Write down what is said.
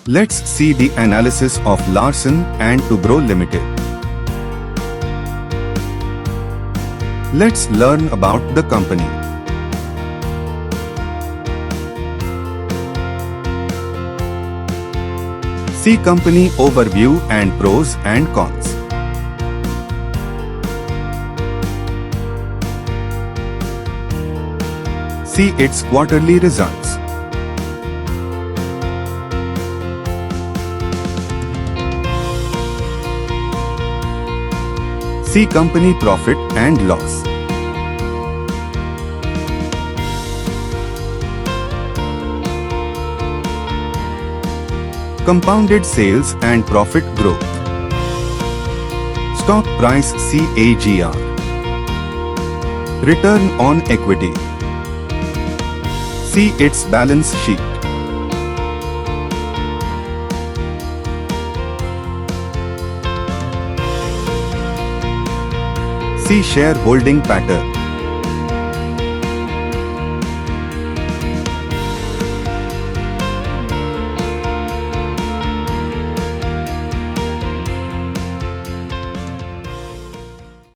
Let's see the analysis of Larsen and Toubro Ltd. Let's learn about the company. See company overview and pros and cons. See its quarterly results. See company profit and loss. Compounded sales and profit growth. Stock price CAGR. Return on equity. See its balance sheet. See shareholding pattern.